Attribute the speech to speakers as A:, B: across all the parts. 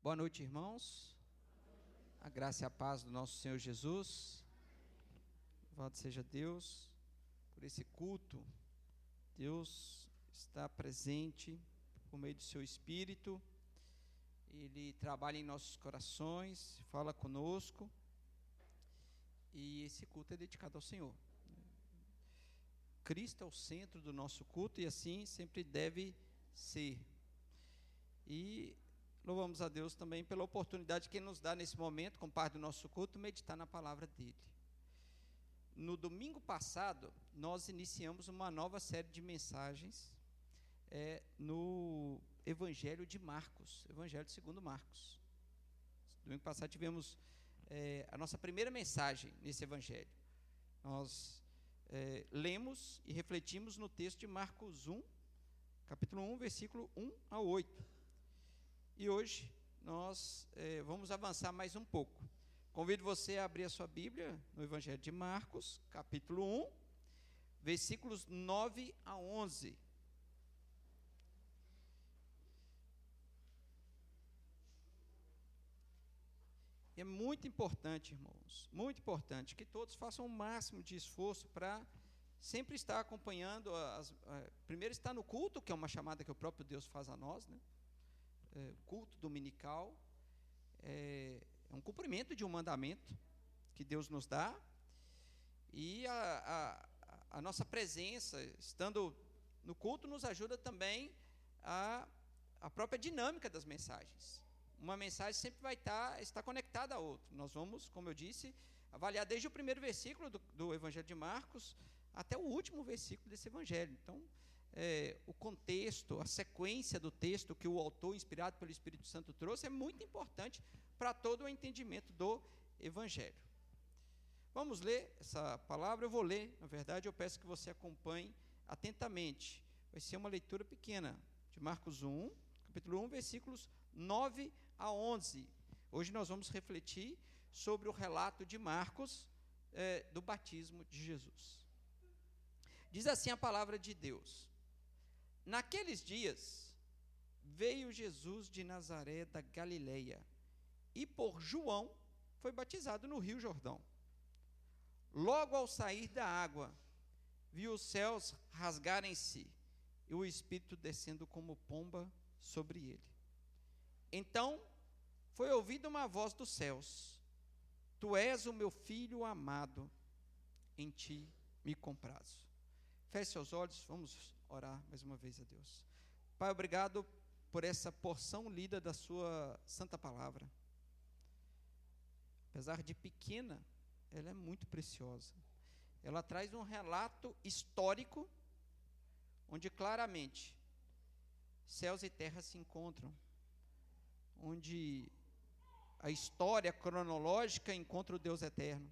A: Boa noite, irmãos. A graça e a paz do nosso Senhor Jesus. Louvado seja Deus por esse culto. Deus está presente por meio do seu Espírito. Ele trabalha em nossos corações, fala conosco. E esse culto é dedicado ao Senhor. Cristo é o centro do nosso culto e assim sempre deve ser. E louvamos a Deus também pela oportunidade que Ele nos dá nesse momento, como parte do nosso culto, meditar na palavra dEle. No domingo passado, nós iniciamos uma nova série de mensagens no Evangelho de Marcos, Evangelho segundo Marcos. Domingo passado tivemos a nossa primeira mensagem nesse Evangelho. Nós lemos e refletimos no texto de Marcos 1, capítulo 1, versículo 1 a 8. E hoje nós vamos avançar mais um pouco. Convido você a abrir a sua Bíblia no Evangelho de Marcos, capítulo 1, versículos 9 a 11. É muito importante, irmãos, muito importante que todos façam o máximo de esforço para sempre estar acompanhando, primeiro estar no culto, que é uma chamada que o próprio Deus faz a nós, né? O culto dominical é um cumprimento de um mandamento que Deus nos dá, e a nossa presença, estando no culto, nos ajuda também a própria dinâmica das mensagens. Uma mensagem sempre vai estar conectada a outra. Nós vamos, como eu disse, avaliar desde o primeiro versículo do Evangelho de Marcos até o último versículo desse Evangelho. Então, o contexto, a sequência do texto que o autor, inspirado pelo Espírito Santo, trouxe, é muito importante para todo o entendimento do Evangelho. Vamos ler essa palavra. Eu vou ler, na verdade, eu peço que você acompanhe atentamente. Vai ser uma leitura pequena, de Marcos 1, capítulo 1, versículos 9 a 11. Hoje nós vamos refletir sobre o relato de Marcos, do batismo de Jesus. Diz assim a palavra de Deus: naqueles dias, veio Jesus de Nazaré da Galileia, e por João foi batizado no Rio Jordão. Logo ao sair da água, viu os céus rasgarem-se, e o Espírito descendo como pomba sobre ele. Então foi ouvida uma voz dos céus: Tu és o meu filho amado, em ti me comprazo. Feche seus olhos, vamos orar mais uma vez a Deus. Pai, obrigado por essa porção lida da sua santa palavra. Apesar de pequena, ela é muito preciosa. Ela traz um relato histórico, onde claramente céus e terra se encontram, onde a história cronológica encontra o Deus eterno.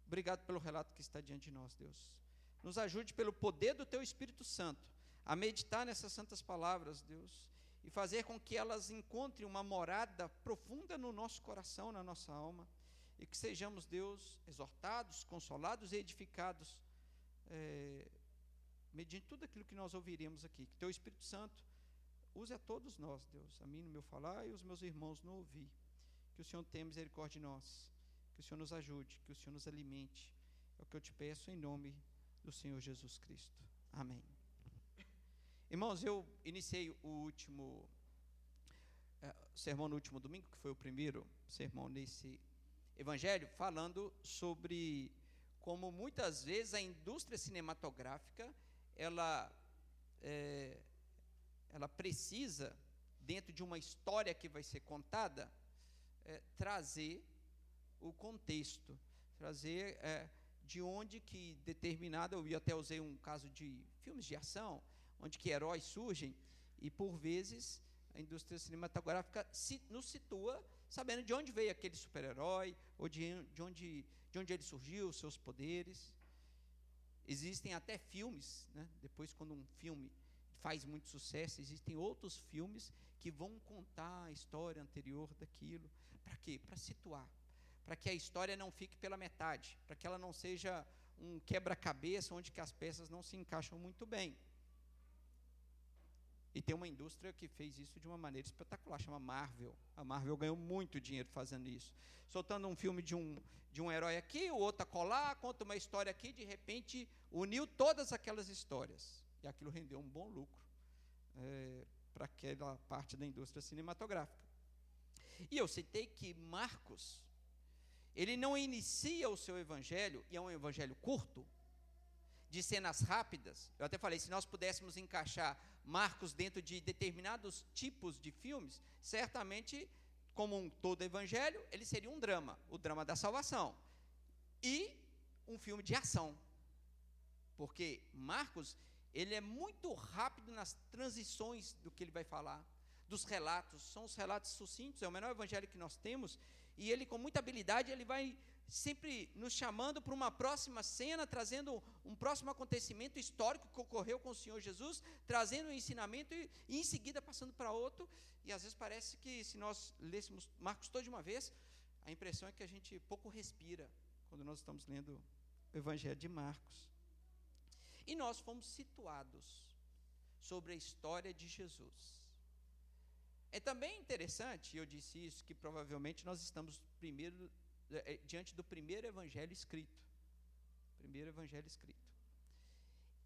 A: Obrigado pelo relato que está diante de nós, Deus. Nos ajude pelo poder do Teu Espírito Santo a meditar nessas santas palavras, Deus, e fazer com que elas encontrem uma morada profunda no nosso coração, na nossa alma, e que sejamos, Deus, exortados, consolados e edificados, mediante tudo aquilo que nós ouviremos aqui. Que Teu Espírito Santo use a todos nós, Deus, a mim no meu falar e os meus irmãos no ouvir. Que o Senhor tenha misericórdia de nós, que o Senhor nos ajude, que o Senhor nos alimente. É o que eu te peço em nome do Senhor Jesus Cristo. Amém. Irmãos, eu iniciei o último sermão no último domingo, que foi o primeiro sermão nesse Evangelho, falando sobre como muitas vezes a indústria cinematográfica ela precisa, dentro de uma história que vai ser contada, trazer o contexto, trazer de onde que determinada, eu até usei um caso de filmes de ação, onde que heróis surgem, e por vezes a indústria cinematográfica nos situa sabendo de onde veio aquele super-herói, ou de onde ele surgiu, os seus poderes. Existem até filmes, né? Depois, quando um filme faz muito sucesso, existem outros filmes que vão contar a história anterior daquilo. Para quê? Para situar, para que a história não fique pela metade, para que ela não seja um quebra-cabeça onde que as peças não se encaixam muito bem. E tem uma indústria que fez isso de uma maneira espetacular, chama Marvel. A Marvel ganhou muito dinheiro fazendo isso. Soltando um filme de um herói aqui, o outro acolá, conta uma história aqui, de repente uniu todas aquelas histórias. E aquilo rendeu um bom lucro para aquela parte da indústria cinematográfica. E eu citei que Marcos, ele não inicia o seu evangelho, e é um evangelho curto, de cenas rápidas. Eu até falei, se nós pudéssemos encaixar Marcos dentro de determinados tipos de filmes, certamente, como todo evangelho, ele seria um drama, o drama da salvação, e um filme de ação, porque Marcos, ele é muito rápido nas transições do que ele vai falar, dos relatos, são os relatos sucintos, é o menor evangelho que nós temos, e ele, com muita habilidade, ele vai sempre nos chamando para uma próxima cena, trazendo um próximo acontecimento histórico que ocorreu com o Senhor Jesus, trazendo um ensinamento e em seguida passando para outro, e às vezes parece que se nós lêssemos Marcos todo de uma vez, a impressão é que a gente pouco respira quando nós estamos lendo o Evangelho de Marcos. E nós fomos situados sobre a história de Jesus. É também interessante, eu disse isso, que provavelmente nós estamos diante do primeiro evangelho escrito.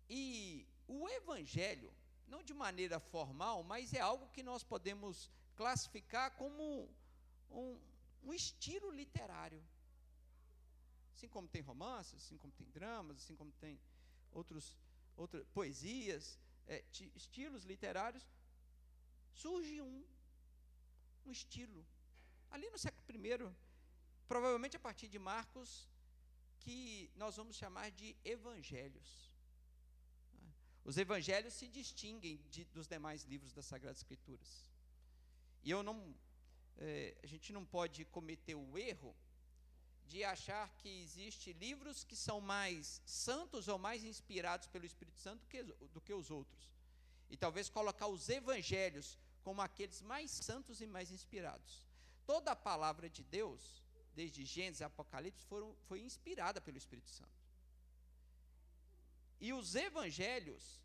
A: E o evangelho, não de maneira formal, mas é algo que nós podemos classificar como um estilo literário. Assim como tem romances, assim como tem dramas, assim como tem outras poesias, estilos literários, surge um estilo. Ali no século I, provavelmente a partir de Marcos, que nós vamos chamar de evangelhos. Os evangelhos se distinguem dos demais livros das Sagradas Escrituras. E a gente não pode cometer o erro de achar que existem livros que são mais santos ou mais inspirados pelo Espírito Santo do que os outros. E talvez colocar os evangelhos como aqueles mais santos e mais inspirados. Toda a palavra de Deus, desde Gênesis e Apocalipse, foi inspirada pelo Espírito Santo. E os evangelhos,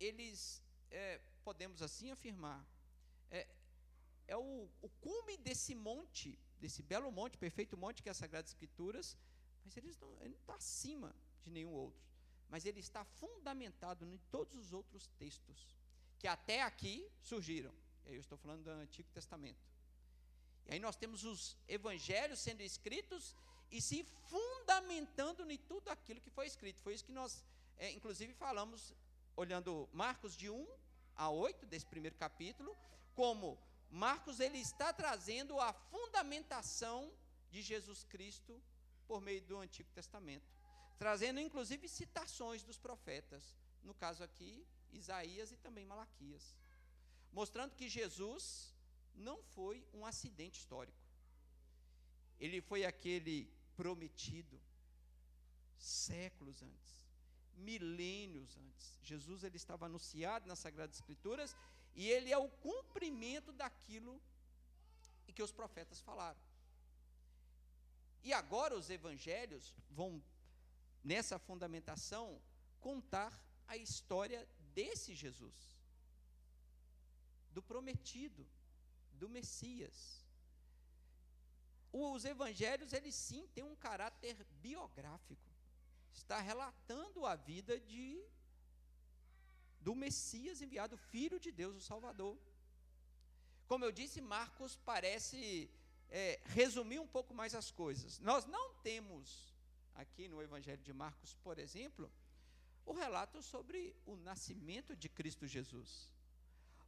A: eles, podemos assim afirmar, é o cume desse monte, desse belo monte, perfeito monte que é as Sagradas Escrituras, mas ele não está acima de nenhum outro, mas ele está fundamentado em todos os outros textos, que até aqui surgiram. E aí eu estou falando do Antigo Testamento. E aí nós temos os evangelhos sendo escritos e se fundamentando em tudo aquilo que foi escrito. Foi isso que nós, inclusive, falamos, olhando Marcos de 1 a 8, desse primeiro capítulo, como Marcos ele está trazendo a fundamentação de Jesus Cristo por meio do Antigo Testamento, trazendo, inclusive, citações dos profetas, no caso aqui, Isaías e também Malaquias, mostrando que Jesus não foi um acidente histórico. Ele foi aquele prometido séculos antes, milênios antes. Jesus ele estava anunciado nas Sagradas Escrituras e ele é o cumprimento daquilo que os profetas falaram. E agora os evangelhos vão, nessa fundamentação, contar a história desse Jesus, do prometido, do Messias. Os evangelhos, eles sim têm um caráter biográfico, está relatando a vida do Messias enviado, Filho de Deus, o Salvador. Como eu disse, Marcos parece resumir um pouco mais as coisas. Nós não temos aqui no Evangelho de Marcos, por exemplo, o relato sobre o nascimento de Cristo Jesus,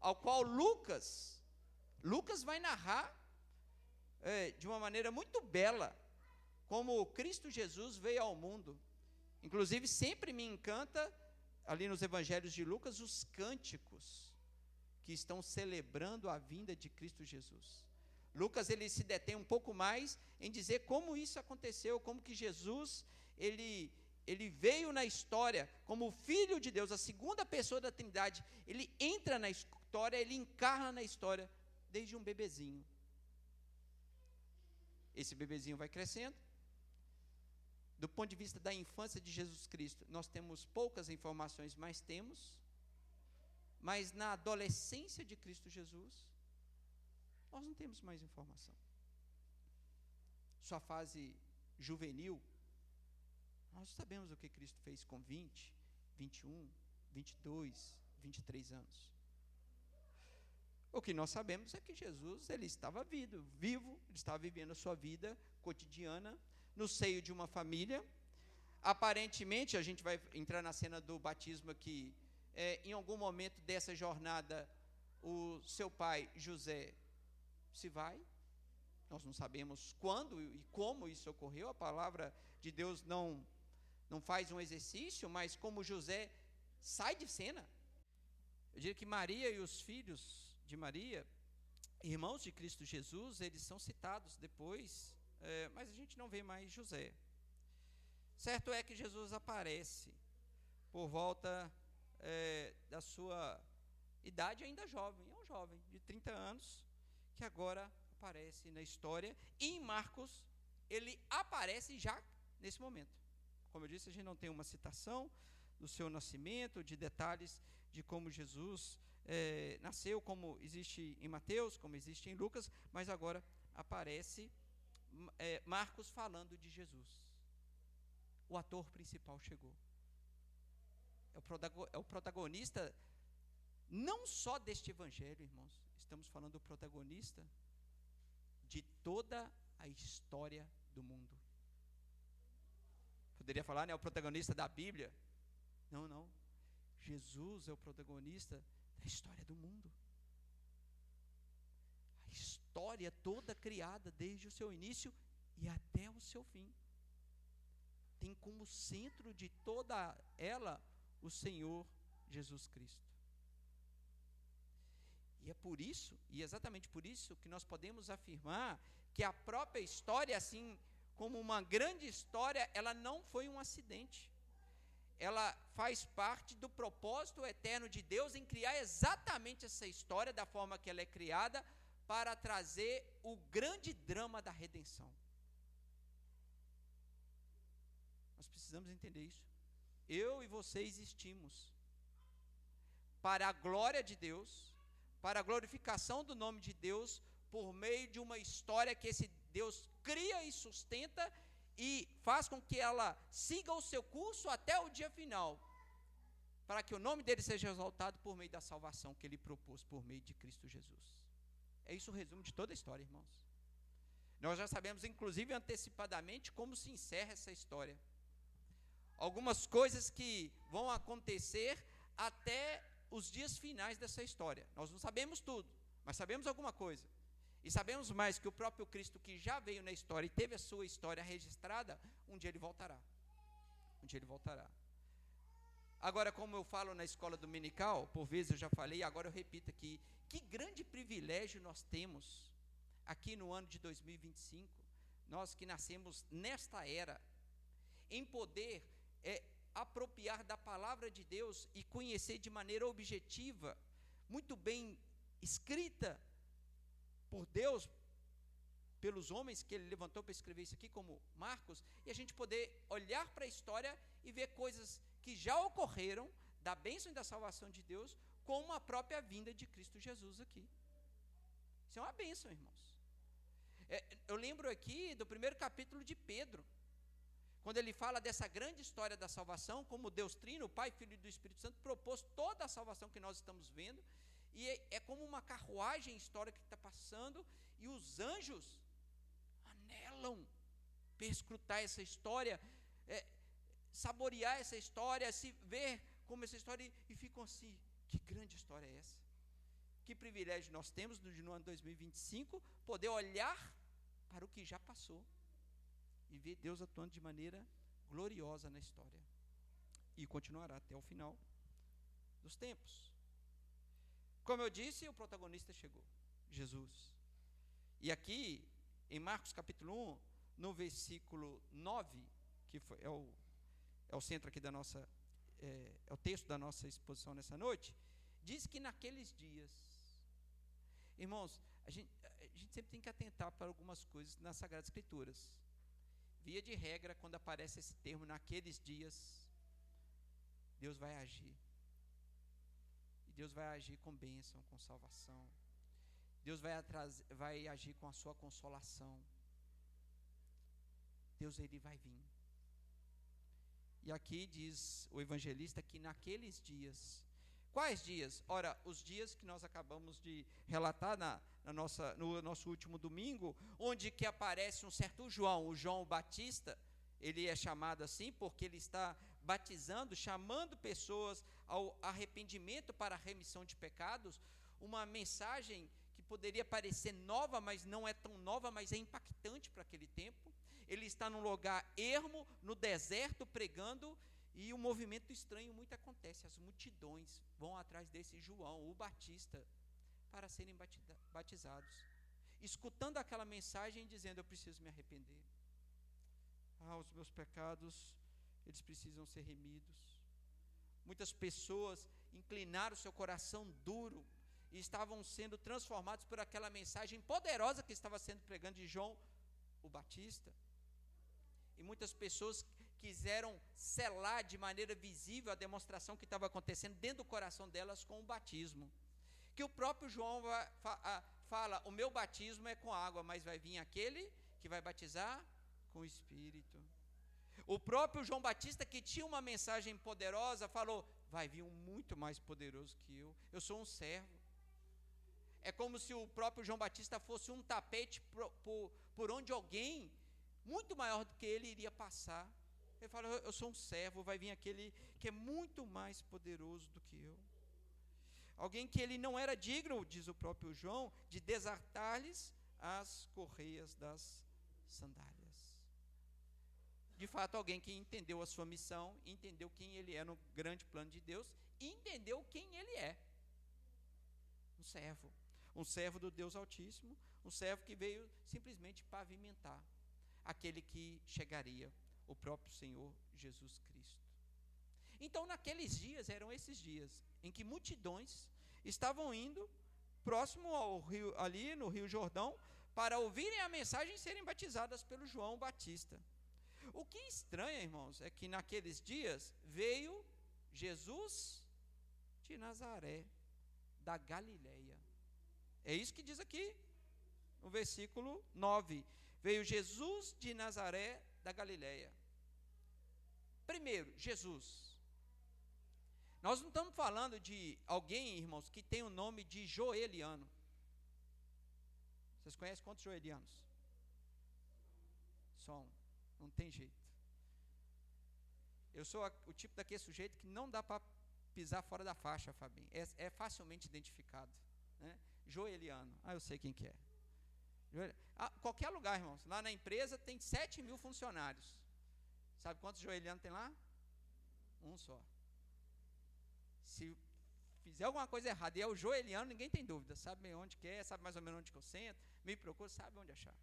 A: ao qual Lucas vai narrar de uma maneira muito bela como Cristo Jesus veio ao mundo. Inclusive, sempre me encanta, ali nos evangelhos de Lucas, os cânticos que estão celebrando a vinda de Cristo Jesus. Lucas, ele se detém um pouco mais em dizer como isso aconteceu, como que Jesus, ele veio na história como Filho de Deus, a segunda pessoa da Trindade. Ele entra na história, ele encarna na história, desde um bebezinho. Esse bebezinho vai crescendo. Do ponto de vista da infância de Jesus Cristo, nós temos poucas informações, mas temos. mas na adolescência de Cristo Jesus, nós não temos mais informação. Sua fase juvenil, nós sabemos o que Cristo fez com 20, 21, 22, 23 anos. O que nós sabemos é que Jesus, ele estava vivo, ele estava vivendo a sua vida cotidiana, no seio de uma família. Aparentemente, a gente vai entrar na cena do batismo aqui, em algum momento dessa jornada, o seu pai, José, se vai. Nós não sabemos quando e como isso ocorreu, a palavra de Deus não faz um exercício, mas como José sai de cena. Eu diria que Maria e os filhos de Maria, irmãos de Cristo Jesus, eles são citados depois, mas a gente não vê mais José. Certo é que Jesus aparece por volta da sua idade ainda jovem, é um jovem de 30 anos, que agora aparece na história, e em Marcos ele aparece já nesse momento. Como eu disse, a gente não tem uma citação do seu nascimento, de detalhes de como Jesus nasceu, como existe em Mateus, como existe em Lucas, mas agora aparece Marcos falando de Jesus. O ator principal chegou. É o protagonista não só deste evangelho, irmãos, estamos falando do protagonista de toda a história do mundo. Poderia falar, né, o protagonista da Bíblia. Não. Jesus é o protagonista da história do mundo. A história toda criada desde o seu início e até o seu fim. Tem como centro de toda ela o Senhor Jesus Cristo. E é por isso, e exatamente por isso, que nós podemos afirmar que a própria história, assim como uma grande história, ela não foi um acidente. Ela faz parte do propósito eterno de Deus em criar exatamente essa história da forma que ela é criada, para trazer o grande drama da redenção. Nós precisamos entender isso. Eu e você existimos para a glória de Deus, para a glorificação do nome de Deus, por meio de uma história que esse Deus cria e sustenta e faz com que ela siga o seu curso até o dia final, para que o nome dele seja exaltado por meio da salvação que ele propôs por meio de Cristo Jesus. É isso o resumo de toda a história, irmãos. Nós já sabemos, inclusive, antecipadamente, como se encerra essa história. Algumas coisas que vão acontecer até os dias finais dessa história. Nós não sabemos tudo, mas sabemos alguma coisa. E sabemos mais que o próprio Cristo, que já veio na história e teve a sua história registrada, um dia ele voltará. Um dia ele voltará. Agora, como eu falo na escola dominical, por vezes eu já falei, agora eu repito aqui, que grande privilégio nós temos aqui no ano de 2025, nós que nascemos nesta era, em poder apropriar da palavra de Deus e conhecer de maneira objetiva, muito bem escrita por Deus, pelos homens que ele levantou para escrever isso aqui, como Marcos, e a gente poder olhar para a história e ver coisas que já ocorreram, da bênção e da salvação de Deus, como a própria vinda de Cristo Jesus aqui. Isso é uma bênção, irmãos. Eu lembro aqui do primeiro capítulo de Pedro, quando ele fala dessa grande história da salvação, como Deus Trino, o Pai, Filho e do Espírito Santo, propôs toda a salvação que nós estamos vendo, e é como uma carruagem histórica que está passando, e os anjos anelam perscrutar essa história, saborear essa história, se ver como essa história, e ficam assim, que grande história é essa? Que privilégio nós temos no ano 2025, poder olhar para o que já passou, e ver Deus atuando de maneira gloriosa na história, e continuará até o final dos tempos. Como eu disse, o protagonista chegou, Jesus. E aqui, em Marcos capítulo 1, no versículo 9, que é o centro aqui da nossa, é o texto da nossa exposição nessa noite, diz que naqueles dias, irmãos, a gente sempre tem que atentar para algumas coisas nas Sagradas Escrituras. Via de regra, quando aparece esse termo, naqueles dias, Deus vai agir. Deus vai agir com bênção, com salvação. Deus vai agir com a sua consolação. Deus, ele vai vir. E aqui diz o evangelista que naqueles dias. Quais dias? Ora, os dias que nós acabamos de relatar no nosso último domingo, onde que aparece um certo João, o João Batista. Ele é chamado assim porque ele está batizando, chamando pessoas ao arrependimento para a remissão de pecados. Uma mensagem que poderia parecer nova, mas não é tão nova, mas é impactante para aquele tempo. Ele está num lugar ermo, no deserto, pregando, e um movimento estranho muito acontece. As multidões vão atrás desse João, o Batista, para serem batizados, escutando aquela mensagem, dizendo: eu preciso me arrepender. Os meus pecados, eles precisam ser remidos. Muitas pessoas inclinaram seu coração duro e estavam sendo transformados por aquela mensagem poderosa que estava sendo pregando de João o Batista. E muitas pessoas quiseram selar de maneira visível a demonstração que estava acontecendo dentro do coração delas com o batismo. Que o próprio João fala: o meu batismo é com água, mas vai vir aquele que vai batizar com o Espírito. O próprio João Batista, que tinha uma mensagem poderosa, falou: vai vir um muito mais poderoso que eu sou um servo. É como se o próprio João Batista fosse um tapete por onde alguém muito maior do que ele iria passar. Ele fala: eu sou um servo, vai vir aquele que é muito mais poderoso do que eu. Alguém que ele não era digno, diz o próprio João, de desatar-lhes as correias das sandálias. De fato, alguém que entendeu a sua missão, entendeu quem ele é no grande plano de Deus, e entendeu quem ele é. Um servo do Deus Altíssimo, um servo que veio simplesmente pavimentar aquele que chegaria, o próprio Senhor Jesus Cristo. Então, naqueles dias, eram esses dias, em que multidões estavam indo próximo ao rio, ali no Rio Jordão, para ouvirem a mensagem e serem batizadas pelo João Batista. O que estranha, irmãos, é que naqueles dias veio Jesus de Nazaré, da Galileia. É isso que diz aqui, no versículo 9. Veio Jesus de Nazaré, da Galileia. Primeiro, Jesus. Nós não estamos falando de alguém, irmãos, que tem o nome de Joeliano. Vocês conhecem quantos joelianos? Só um. Não tem jeito. Eu sou o tipo daquele sujeito que não dá para pisar fora da faixa, Fabinho. É facilmente identificado, né? Joeliano. Eu sei quem que é. Qualquer lugar, irmãos. Lá na empresa tem 7.000 funcionários. Sabe quantos joelianos tem lá? Um só. Se fizer alguma coisa errada e é o joeliano, ninguém tem dúvida. Sabe onde que é, sabe mais ou menos onde que eu sento, me procura, sabe onde achar.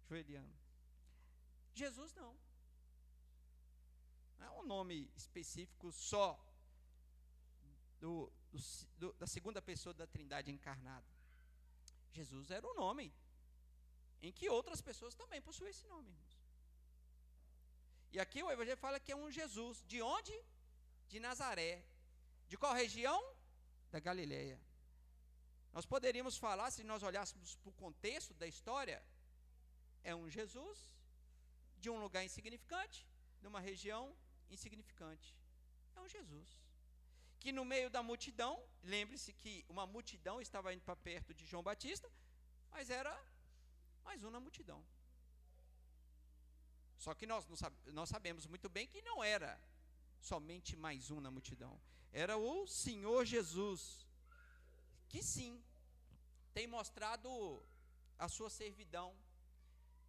A: Joeliano. Jesus não. Não é um nome específico só da segunda pessoa da Trindade encarnada. Jesus era um nome em que outras pessoas também possuem esse nome, irmãos. E aqui o Evangelho fala que é um Jesus. De onde? De Nazaré. De qual região? Da Galileia. Nós poderíamos falar, se nós olhássemos para o contexto da história, é um Jesus de um lugar insignificante, de uma região insignificante. É um Jesus que no meio da multidão, lembre-se que uma multidão estava indo para perto de João Batista, mas era mais uma multidão. Só que nós sabemos muito bem que não era somente mais um na multidão. Era o Senhor Jesus, que sim, tem mostrado a sua servidão,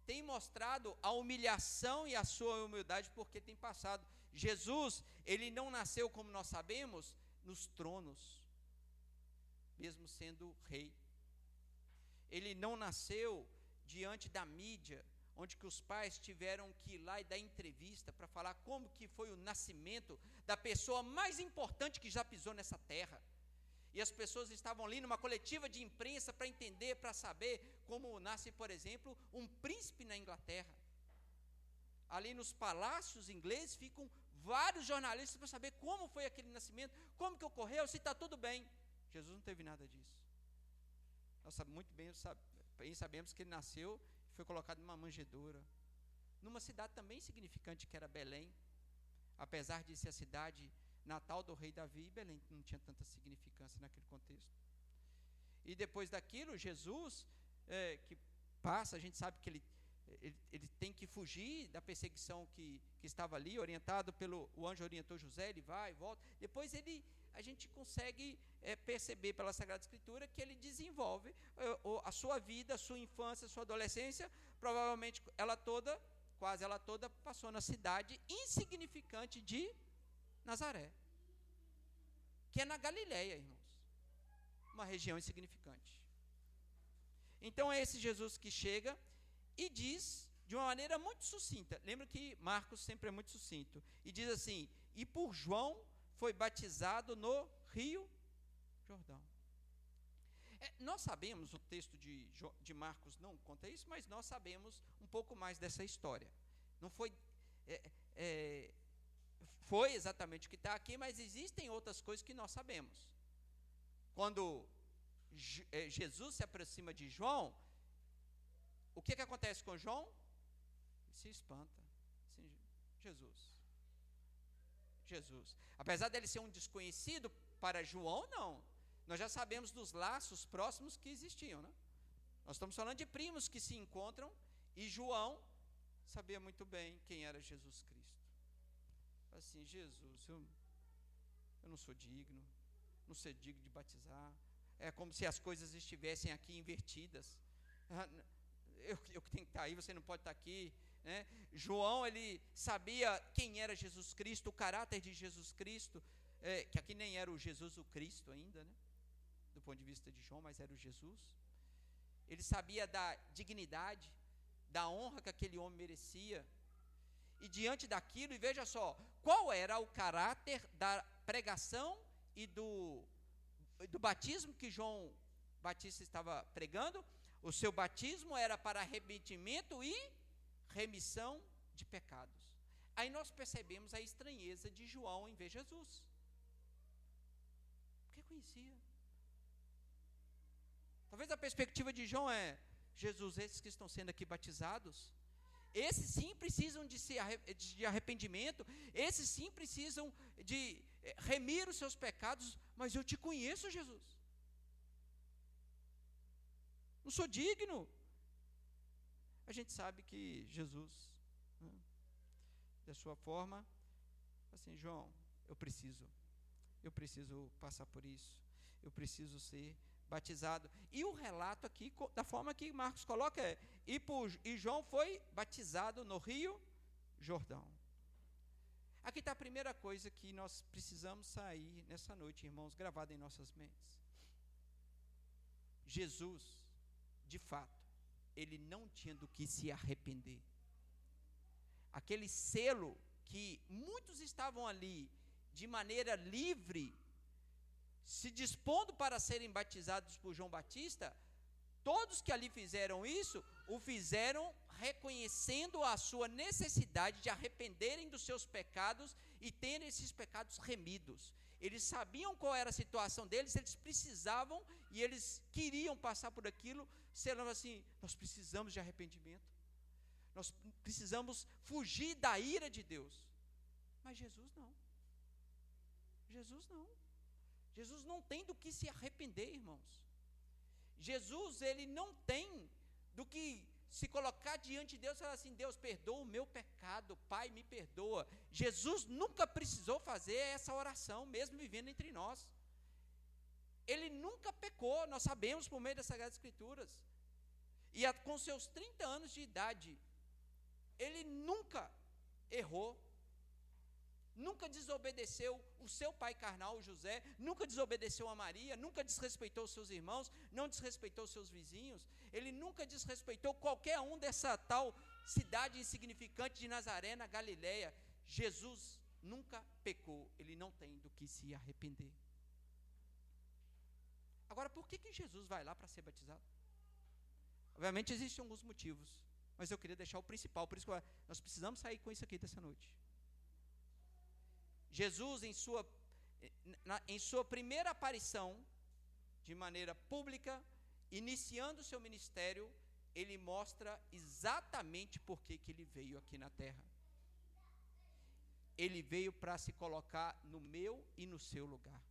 A: tem mostrado a humilhação e a sua humildade, porque tem passado. Jesus, ele não nasceu, como nós sabemos, nos tronos, mesmo sendo rei. Ele não nasceu diante da mídia, onde que os pais tiveram que ir lá e dar entrevista para falar como que foi o nascimento da pessoa mais importante que já pisou nessa terra. E as pessoas estavam ali numa coletiva de imprensa para entender, para saber como nasce, por exemplo, um príncipe na Inglaterra. Ali nos palácios ingleses ficam vários jornalistas para saber como foi aquele nascimento, como que ocorreu, se está tudo bem. Jesus não teve nada disso. Nós sabemos que ele nasceu e foi colocado numa manjedoura, numa cidade também significante, que era Belém. Apesar de ser a cidade natal do rei Davi, Belém não tinha tanta significância naquele contexto. E depois daquilo, Jesus, que passa, a gente sabe que ele tem que fugir da perseguição que estava ali, orientado o anjo orientou José, ele vai e volta. Depois a gente consegue perceber pela Sagrada Escritura que ele desenvolve a sua vida, a sua infância, a sua adolescência. Provavelmente quase ela toda passou na cidade insignificante de Nazaré, que é na Galileia, irmãos, uma região insignificante. Então é esse Jesus que chega e diz de uma maneira muito sucinta, lembra que Marcos sempre é muito sucinto, e diz assim: e por João foi batizado no Rio Jordão. Nós sabemos, o texto de Marcos não conta isso, mas nós sabemos um pouco mais dessa história. Não foi, foi exatamente o que está aqui, mas existem outras coisas que nós sabemos. Quando Jesus se aproxima de João, o que acontece com João? Ele se espanta. Assim, Jesus. Apesar dele ser um desconhecido para João, não. Nós já sabemos dos laços próximos que existiam, né? Nós estamos falando de primos que se encontram, e João sabia muito bem quem era Jesus Cristo. Assim, Jesus, eu não sou digno, não sou digno de batizar. É como se as coisas estivessem aqui invertidas. Eu que tenho que estar aí, você não pode estar aqui, né? João, ele sabia quem era Jesus Cristo, o caráter de Jesus Cristo, que aqui nem era o Jesus o Cristo ainda, né? Do ponto de vista de João, mas era o Jesus. Ele sabia da dignidade, da honra que aquele homem merecia. E diante daquilo, e veja só, qual era o caráter da pregação e do batismo que João Batista estava pregando? O seu batismo era para arrependimento e remissão de pecados. Aí nós percebemos a estranheza de João em ver Jesus, porque conhecia. Talvez a perspectiva de João Jesus, esses que estão sendo aqui batizados, esses sim precisam de arrependimento, esses sim precisam de remir os seus pecados, mas eu te conheço, Jesus. Não sou digno. A gente sabe que Jesus, né, da sua forma, assim, João, eu preciso passar por isso, eu preciso ser batizado. E o relato aqui, da forma que Marcos coloca, e João foi batizado no Rio Jordão. Aqui está a primeira coisa que nós precisamos sair nessa noite, irmãos, gravada em nossas mentes. Jesus, de fato, ele não tinha do que se arrepender. Aquele selo que muitos estavam ali de maneira livre, se dispondo para serem batizados por João Batista, todos que ali fizeram isso, o fizeram reconhecendo a sua necessidade de arrependerem dos seus pecados e terem esses pecados remidos. Eles sabiam qual era a situação deles, eles precisavam e eles queriam passar por aquilo, sendo assim, nós precisamos de arrependimento, nós precisamos fugir da ira de Deus. Mas Jesus não. Jesus não tem do que se arrepender, irmãos. Jesus, ele não tem do que se colocar diante de Deus e falar assim: Deus, perdoa o meu pecado, Pai, me perdoa. Jesus nunca precisou fazer essa oração, mesmo vivendo entre nós. Ele nunca pecou, nós sabemos por meio das Sagradas Escrituras. E com seus 30 anos de idade, ele nunca errou, nunca desobedeceu o seu pai carnal, o José, nunca desobedeceu a Maria, nunca desrespeitou os seus irmãos, não desrespeitou os seus vizinhos, ele nunca desrespeitou qualquer um dessa tal cidade insignificante de Nazaré, na Galileia. Jesus nunca pecou, ele não tem do que se arrepender. Agora, por que Jesus vai lá para ser batizado? Obviamente existem alguns motivos, mas eu queria deixar o principal, por isso que nós precisamos sair com isso aqui dessa noite. Jesus, em sua primeira aparição, de maneira pública, iniciando o seu ministério, ele mostra exatamente por que ele veio aqui na terra. Ele veio para se colocar no meu e no seu lugar.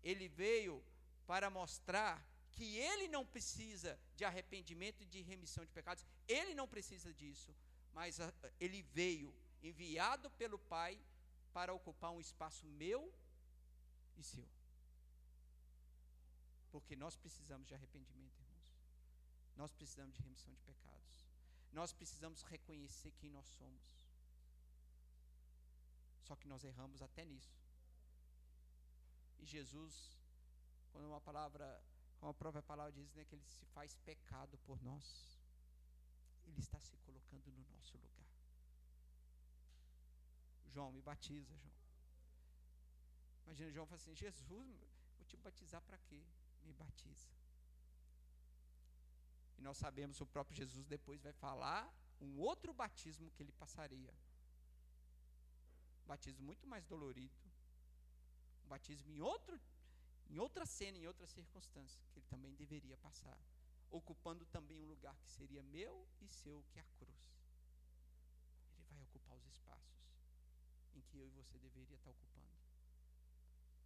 A: Ele veio para mostrar que ele não precisa de arrependimento e de remissão de pecados. Ele não precisa disso, mas ele veio enviado pelo Pai para ocupar um espaço meu e seu. Porque nós precisamos de arrependimento, irmãos. Nós precisamos de remissão de pecados. Nós precisamos reconhecer quem nós somos. Só que nós erramos até nisso. E Jesus, quando uma palavra, como a própria palavra diz, né, que ele se faz pecado por nós, ele está se colocando no nosso lugar. João, me batiza, João. Imagina, João fala assim: Jesus, vou te batizar para quê? Me batiza. E nós sabemos, o próprio Jesus depois vai falar um outro batismo que ele passaria. Um batismo muito mais dolorido. Um batismo em outra cena, em outra circunstância, que ele também deveria passar, ocupando também um lugar que seria meu e seu, que é a cruz. Ele vai ocupar os espaços em que eu e você deveria estar ocupando.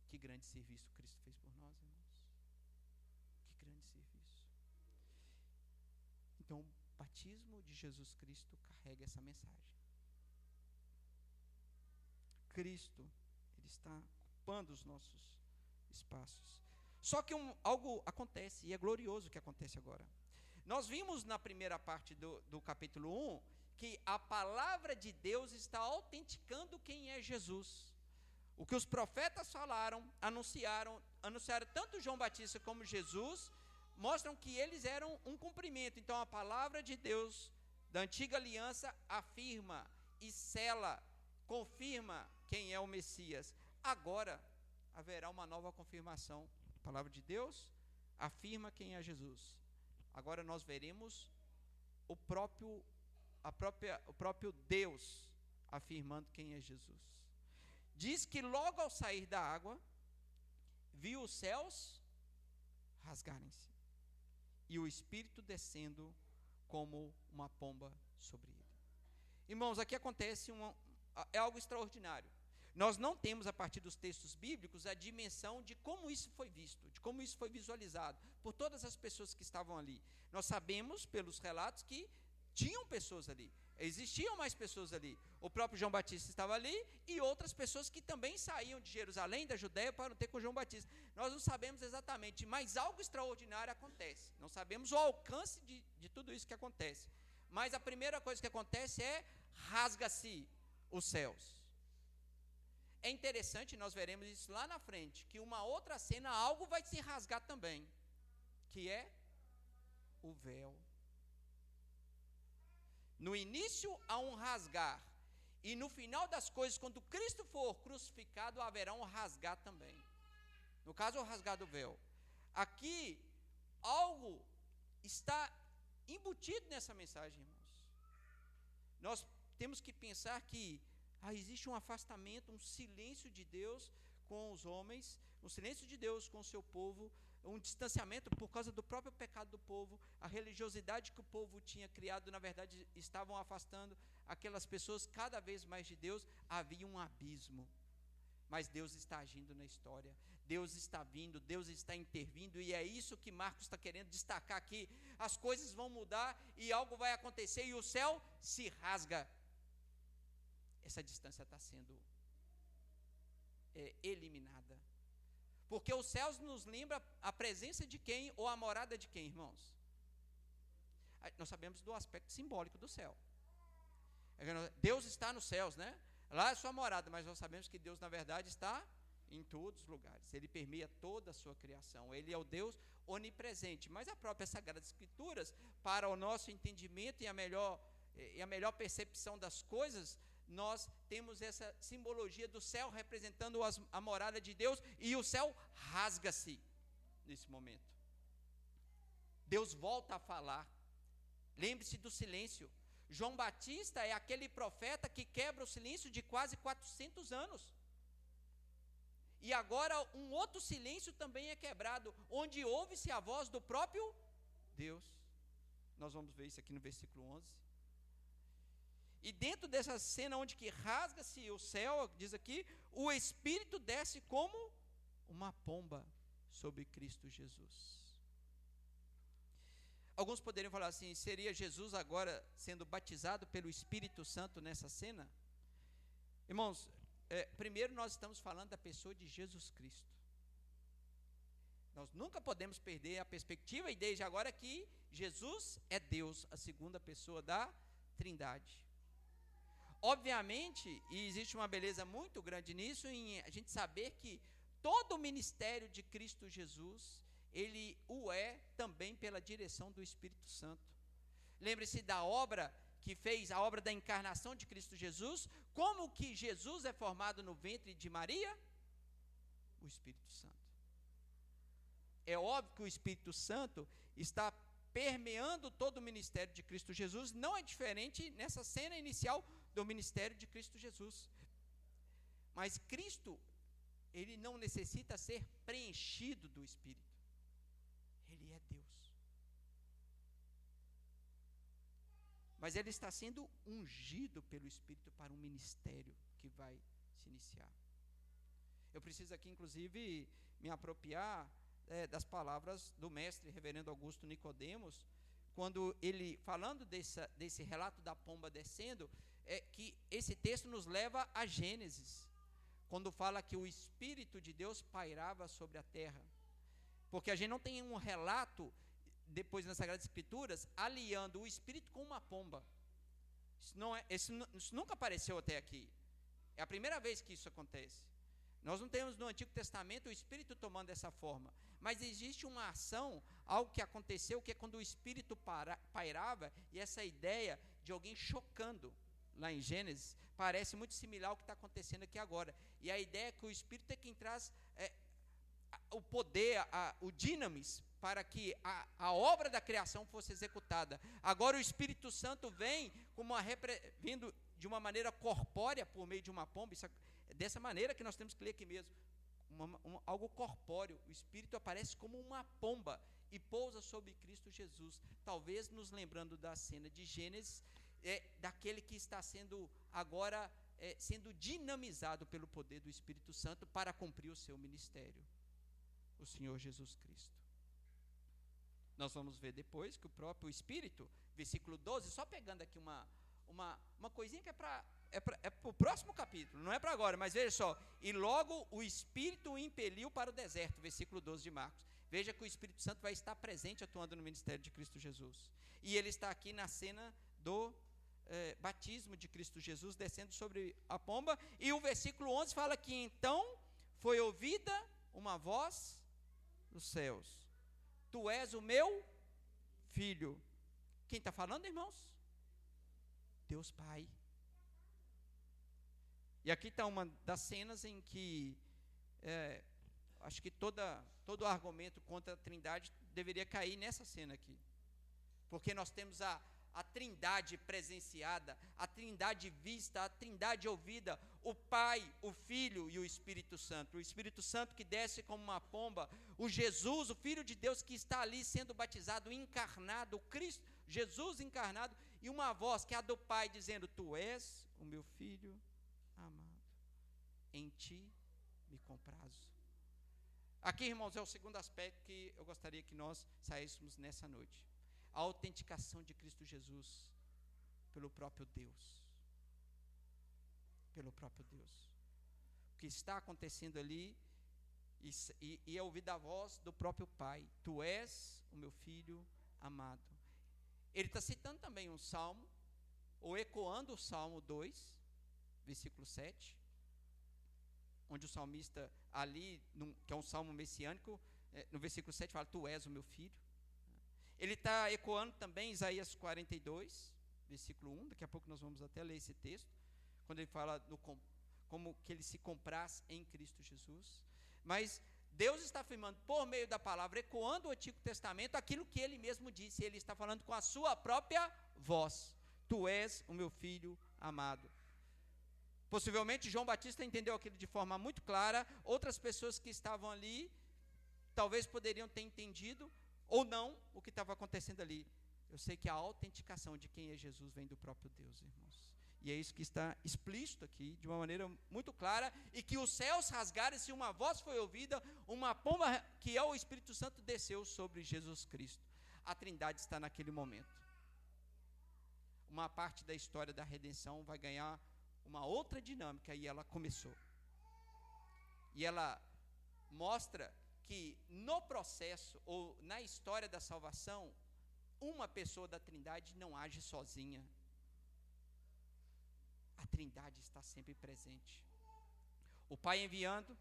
A: Que grande serviço Cristo fez por nós, irmãos. Que grande serviço. Então, o batismo de Jesus Cristo carrega essa mensagem. Cristo, ele está ocupando os nossos espaços. Só que algo acontece, e é glorioso o que acontece agora. Nós vimos na primeira parte do capítulo 1, que a palavra de Deus está autenticando quem é Jesus. O que os profetas falaram, anunciaram tanto João Batista como Jesus, mostram que eles eram um cumprimento. Então a palavra de Deus da antiga aliança afirma e sela, confirma quem é o Messias. Agora haverá uma nova confirmação. A palavra de Deus afirma quem é Jesus. Agora nós veremos o próprio Deus afirmando quem é Jesus. Diz que logo ao sair da água, viu os céus rasgarem-se e o Espírito descendo como uma pomba sobre ele. Irmãos, aqui acontece é algo extraordinário. Nós não temos, a partir dos textos bíblicos, a dimensão de como isso foi visto, de como isso foi visualizado por todas as pessoas que estavam ali. Nós sabemos, pelos relatos, que tinham pessoas ali, existiam mais pessoas ali. O próprio João Batista estava ali e outras pessoas que também saíam de Jerusalém, da Judéia, para não ter com João Batista. Nós não sabemos exatamente, mas algo extraordinário acontece. Não sabemos o alcance de tudo isso que acontece. Mas a primeira coisa que acontece é: rasga-se os céus. É interessante, nós veremos isso lá na frente, que uma outra cena, algo vai se rasgar também, que é o véu. No início há um rasgar, e no final das coisas, quando Cristo for crucificado, haverá um rasgar também. No caso, o rasgar do véu. Aqui, algo está embutido nessa mensagem, irmãos. Nós temos que pensar que existe um afastamento, um silêncio de Deus com os homens, um silêncio de Deus com o seu povo, um distanciamento por causa do próprio pecado do povo, a religiosidade que o povo tinha criado, na verdade, estavam afastando aquelas pessoas cada vez mais de Deus. Havia um abismo, mas Deus está agindo na história, Deus está vindo, Deus está intervindo, e é isso que Marcos está querendo destacar aqui. As coisas vão mudar e algo vai acontecer, e o céu se rasga. Essa distância está sendo eliminada. Porque os céus nos lembra a presença de quem, ou a morada de quem, irmãos? Nós sabemos do aspecto simbólico do céu. Deus está nos céus, né? Lá é a sua morada, mas nós sabemos que Deus, na verdade, está em todos os lugares. Ele permeia toda a sua criação. Ele é o Deus onipresente. Mas a própria Sagrada Escrituras, para o nosso entendimento e a melhor percepção das coisas, nós temos essa simbologia do céu representando a morada de Deus, e o céu rasga-se nesse momento. Deus volta a falar. Lembre-se do silêncio. João Batista é aquele profeta que quebra o silêncio de quase 400 anos. E agora um outro silêncio também é quebrado, onde ouve-se a voz do próprio Deus. Nós vamos ver isso aqui no versículo 11. E dentro dessa cena onde que rasga-se o céu, diz aqui, o Espírito desce como uma pomba sobre Cristo Jesus. Alguns poderiam falar assim, seria Jesus agora sendo batizado pelo Espírito Santo nessa cena? Irmãos, primeiro nós estamos falando da pessoa de Jesus Cristo. Nós nunca podemos perder a perspectiva, e desde agora que Jesus é Deus, a segunda pessoa da Trindade. Obviamente, e existe uma beleza muito grande nisso, em a gente saber que todo o ministério de Cristo Jesus, ele o é também pela direção do Espírito Santo. Lembre-se da obra que fez, a obra da encarnação de Cristo Jesus. Como que Jesus é formado no ventre de Maria? O Espírito Santo. É óbvio que o Espírito Santo está permeando todo o ministério de Cristo Jesus, não é diferente nessa cena inicial do ministério de Cristo Jesus. Mas Cristo, ele não necessita ser preenchido do Espírito. Ele é Deus. Mas ele está sendo ungido pelo Espírito para um ministério que vai se iniciar. Eu preciso aqui, inclusive, me apropriar das palavras do mestre reverendo Augusto Nicodemos, quando ele, falando desse relato da pomba descendo, que esse texto nos leva a Gênesis, quando fala que o Espírito de Deus pairava sobre a terra. Porque a gente não tem um relato, depois nas Sagradas Escrituras, aliando o Espírito com uma pomba. Isso nunca apareceu até aqui. É a primeira vez que isso acontece. Nós não temos no Antigo Testamento o Espírito tomando essa forma. Mas existe uma ação, algo que aconteceu, que é quando o Espírito pairava, e essa ideia de alguém chocando, lá em Gênesis, parece muito similar ao que está acontecendo aqui agora. E a ideia é que o Espírito é quem traz o poder, o dinamis, para que a obra da criação fosse executada. Agora o Espírito Santo vem vindo de uma maneira corpórea por meio de uma pomba. Isso é dessa maneira que nós temos que ler aqui mesmo. Algo corpóreo. O Espírito aparece como uma pomba e pousa sobre Cristo Jesus, talvez nos lembrando da cena de Gênesis, daquele que está sendo agora sendo dinamizado pelo poder do Espírito Santo para cumprir o seu ministério, o Senhor Jesus Cristo. Nós vamos ver depois que o próprio Espírito, versículo 12, só pegando aqui uma coisinha que é para o próximo capítulo, não é para agora, mas veja só, e logo o Espírito o impeliu para o deserto, versículo 12 de Marcos. Veja que o Espírito Santo vai estar presente atuando no ministério de Cristo Jesus, e ele está aqui na cena do batismo de Cristo Jesus, descendo sobre a pomba, e o versículo 11 fala que então foi ouvida uma voz dos céus: tu és o meu filho. Quem está falando, irmãos? Deus Pai. E aqui está uma das cenas em que acho que todo o argumento contra a Trindade deveria cair nessa cena aqui, porque nós temos a Trindade presenciada, a Trindade vista, a Trindade ouvida, o Pai, o Filho e o Espírito Santo. O Espírito Santo que desce como uma pomba, o Jesus, o Filho de Deus que está ali sendo batizado, encarnado, o Cristo, Jesus encarnado, e uma voz que é a do Pai dizendo: tu és o meu Filho amado, em ti me comprazo. Aqui, irmãos, é o segundo aspecto que eu gostaria que nós saíssemos nessa noite: a autenticação de Cristo Jesus pelo próprio Deus. Pelo próprio Deus. O que está acontecendo ali, e é ouvida a voz do próprio Pai: tu és o meu Filho amado. Ele está citando também um salmo, ou ecoando o Salmo 2, versículo 7, onde o salmista ali, que é um salmo messiânico, no versículo 7 fala: tu és o meu filho. Ele está ecoando também Isaías 42, versículo 1, daqui a pouco nós vamos até ler esse texto, quando ele fala como que ele se compraz em Cristo Jesus. Mas Deus está afirmando por meio da palavra, ecoando o Antigo Testamento, aquilo que ele mesmo disse. Ele está falando com a sua própria voz: tu és o meu filho amado. Possivelmente João Batista entendeu aquilo de forma muito clara, outras pessoas que estavam ali, talvez poderiam ter entendido, ou não, o que estava acontecendo ali. Eu sei que a autenticação de quem é Jesus vem do próprio Deus, irmãos. E é isso que está explícito aqui, de uma maneira muito clara, e que os céus rasgaram-se, uma voz foi ouvida, uma pomba, que é o Espírito Santo, desceu sobre Jesus Cristo. A Trindade está naquele momento. Uma parte da história da redenção vai ganhar uma outra dinâmica, e ela começou. E ela mostra que no processo, ou na história da salvação, uma pessoa da Trindade não age sozinha. A Trindade está sempre presente. O Pai enviando,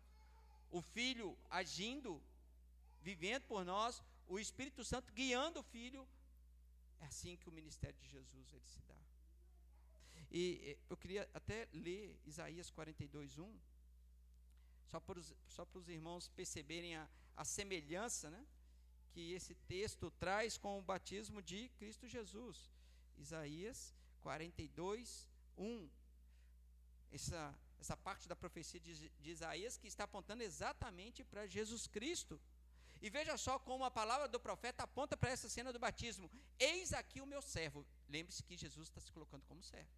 A: o Filho agindo, vivendo por nós, o Espírito Santo guiando o Filho. É assim que o ministério de Jesus ele se dá. E eu queria até ler Isaías 42:1, só para os irmãos perceberem a semelhança, né, que esse texto traz com o batismo de Cristo Jesus. Isaías 42:1. Essa parte da profecia de Isaías que está apontando exatamente para Jesus Cristo. E veja só como a palavra do profeta aponta para essa cena do batismo. Eis aqui o meu servo. Lembre-se que Jesus está se colocando como servo.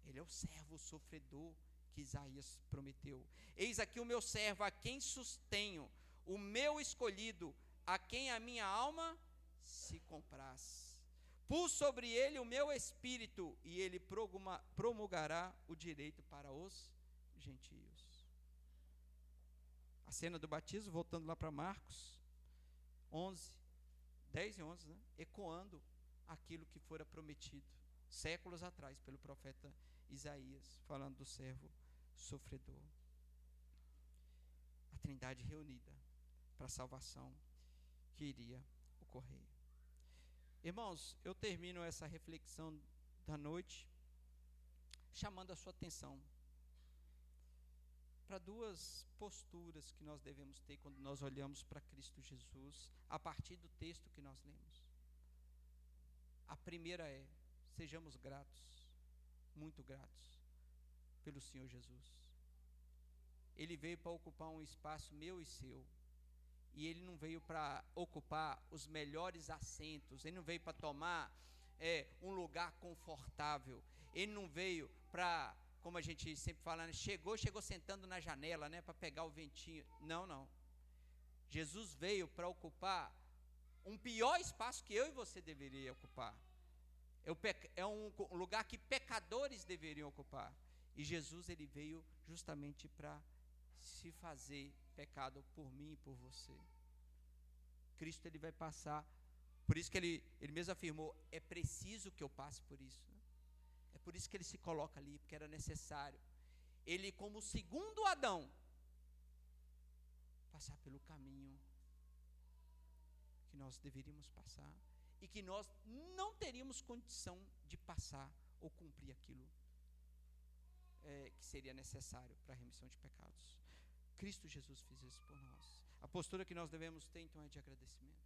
A: Ele é o servo sofredor que Isaías prometeu. Eis aqui o meu servo, a quem sustenho, o meu escolhido, a quem a minha alma se compraz. Pus sobre ele o meu espírito, e ele promulgará o direito para os gentios. A cena do batismo, voltando lá para Marcos 10 e 11, né? Ecoando aquilo que fora prometido séculos atrás pelo profeta Isaías, falando do servo sofredor. A Trindade reunida para a salvação que iria ocorrer. Irmãos, eu termino essa reflexão da noite chamando a sua atenção para duas posturas que nós devemos ter quando nós olhamos para Cristo Jesus, a partir do texto que nós lemos. A primeira é: sejamos gratos, muito gratos, pelo Senhor Jesus. Ele veio para ocupar um espaço meu e seu, e ele não veio para ocupar os melhores assentos, ele não veio para tomar um lugar confortável, ele não veio para, como a gente sempre fala, né, chegou sentando na janela, né, para pegar o ventinho. Não. Jesus veio para ocupar um pior espaço que eu e você deveria ocupar. É um lugar que pecadores deveriam ocupar. E Jesus, ele veio justamente para se fazer pecado por mim e por você. Cristo, ele vai passar, por isso que ele mesmo afirmou, é preciso que eu passe por isso, né? É por isso que ele se coloca ali, porque era necessário. Ele, como segundo Adão, passar pelo caminho que nós deveríamos passar, e que nós não teríamos condição de passar ou cumprir aquilo que seria necessário para a remissão de pecados. Cristo Jesus fez isso por nós. A postura que nós devemos ter, então, é de agradecimento,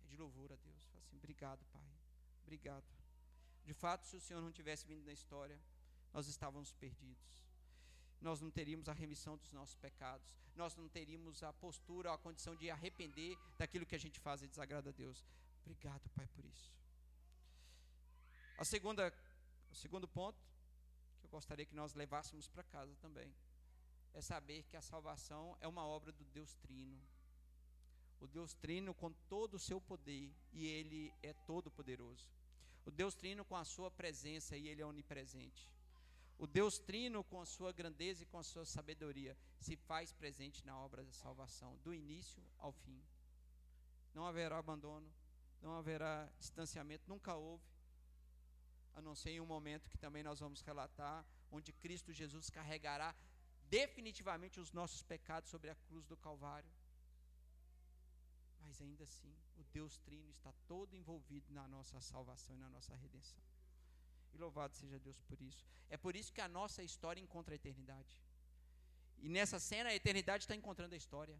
A: é de louvor a Deus. Fala assim: obrigado, Pai, obrigado. De fato, se o Senhor não tivesse vindo na história, nós estávamos perdidos. Nós não teríamos a remissão dos nossos pecados, nós não teríamos a postura, a condição de arrepender daquilo que a gente faz e desagrada a Deus. Obrigado, Pai, por isso. O segundo ponto que eu gostaria que nós levássemos para casa também é saber que a salvação é uma obra do Deus Trino. O Deus Trino com todo o seu poder, e Ele é todo poderoso. O Deus Trino com a sua presença, e Ele é onipresente. O Deus Trino com a sua grandeza e com a sua sabedoria se faz presente na obra da salvação, do início ao fim. Não haverá abandono, não haverá distanciamento, nunca houve, a não ser em um momento que também nós vamos relatar, onde Cristo Jesus carregará definitivamente os nossos pecados sobre a cruz do Calvário. Mas ainda assim, o Deus Trino está todo envolvido na nossa salvação e na nossa redenção. E louvado seja Deus por isso. É por isso que a nossa história encontra a eternidade. E nessa cena, a eternidade está encontrando a história.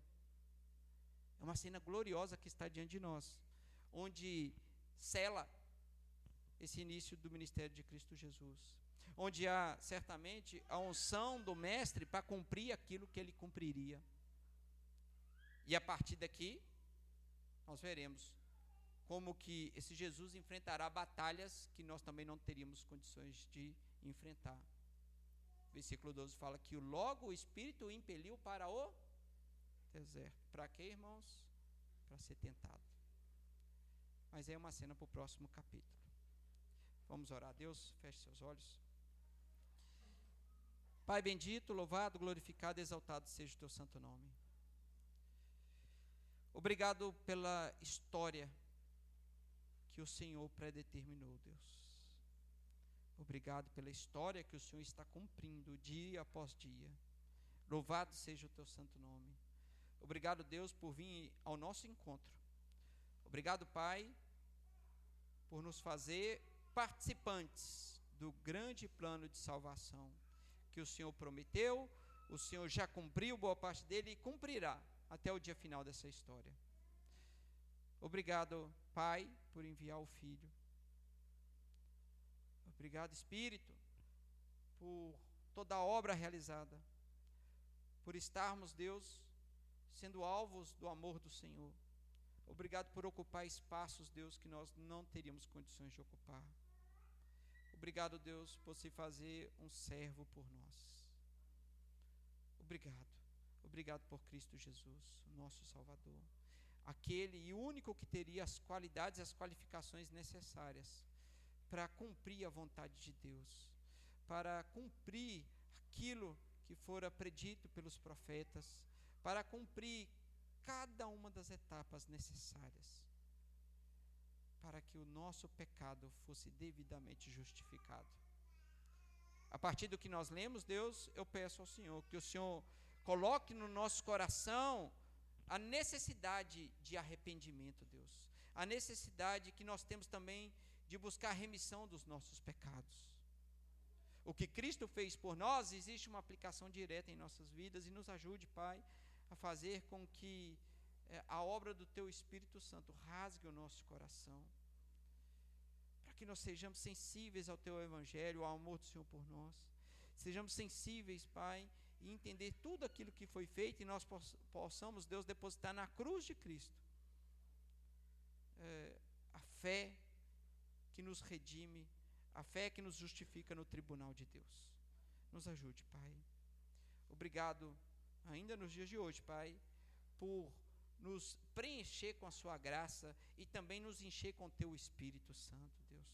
A: É uma cena gloriosa que está diante de nós, onde sela esse início do ministério de Cristo Jesus, onde há certamente a unção do mestre para cumprir aquilo que ele cumpriria. E a partir daqui, nós veremos como que esse Jesus enfrentará batalhas que nós também não teríamos condições de enfrentar. Versículo 12 fala que logo o Espírito o impeliu para o deserto. Para quê, irmãos? Para ser tentado. Mas é uma cena para o próximo capítulo. Vamos orar a Deus, feche seus olhos. Pai bendito, louvado, glorificado, exaltado seja o teu santo nome. Obrigado pela história que o Senhor predeterminou, Deus. Obrigado pela história que o Senhor está cumprindo dia após dia. Louvado seja o teu santo nome. Obrigado, Deus, por vir ao nosso encontro. Obrigado, Pai, por nos fazer participantes do grande plano de salvação que o Senhor prometeu, o Senhor já cumpriu boa parte dele e cumprirá até o dia final dessa história. Obrigado, Pai, por enviar o Filho. Obrigado, Espírito, por toda a obra realizada, por estarmos, Deus, sendo alvos do amor do Senhor. Obrigado por ocupar espaços, Deus, que nós não teríamos condições de ocupar. Obrigado, Deus, por se fazer um servo por nós. Obrigado. Obrigado por Cristo Jesus, o nosso Salvador. Aquele e único que teria as qualidades e as qualificações necessárias para cumprir a vontade de Deus, para cumprir aquilo que fora predito pelos profetas, para cumprir cada uma das etapas necessárias, para que o nosso pecado fosse devidamente justificado. A partir do que nós lemos, Deus, eu peço ao Senhor que o Senhor coloque no nosso coração a necessidade de arrependimento, Deus, a necessidade que nós temos também de buscar a remissão dos nossos pecados. O que Cristo fez por nós, existe uma aplicação direta em nossas vidas, e nos ajude, Pai, a fazer com que a obra do Teu Espírito Santo rasgue o nosso coração, para que nós sejamos sensíveis ao Teu Evangelho, ao amor do Senhor por nós, sejamos sensíveis, Pai, e entender tudo aquilo que foi feito, e nós possamos, Deus, depositar na cruz de Cristo a fé que nos redime, a fé que nos justifica no tribunal de Deus. Nos ajude, Pai. Obrigado, ainda nos dias de hoje, Pai, por nos preencher com a sua graça e também nos encher com o Teu Espírito Santo, Deus.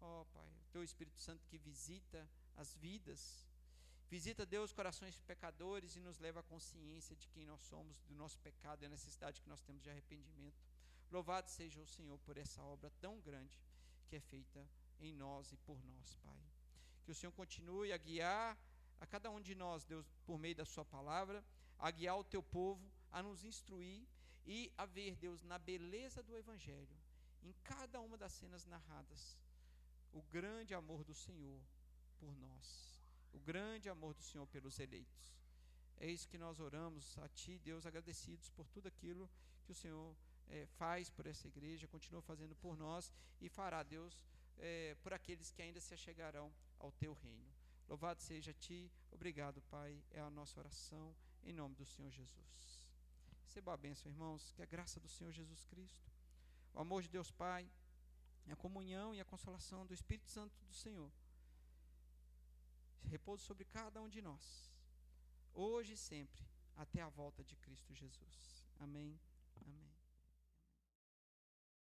A: Ó, Pai, o Teu Espírito Santo que visita as vidas, visita, Deus, corações pecadores e nos leva à consciência de quem nós somos, do nosso pecado e a necessidade que nós temos de arrependimento. Louvado seja o Senhor por essa obra tão grande que é feita em nós e por nós, Pai. Que o Senhor continue a guiar a cada um de nós, Deus, por meio da sua palavra, a guiar o teu povo, a nos instruir e a ver, Deus, na beleza do Evangelho, em cada uma das cenas narradas, o grande amor do Senhor por nós, o grande amor do Senhor pelos eleitos. É isso que nós oramos a Ti, Deus, agradecidos por tudo aquilo que o Senhor faz por essa igreja, continua fazendo por nós e fará, Deus, por aqueles que ainda se achegarão ao Teu reino. Louvado seja a Ti, obrigado, Pai, é a nossa oração, em nome do Senhor Jesus. Receba a bênção, irmãos, que a graça do Senhor Jesus Cristo, o amor de Deus Pai, a comunhão e a consolação do Espírito Santo do Senhor, repouso sobre cada um de nós, hoje e sempre, até a volta de Cristo Jesus. Amém. Amém.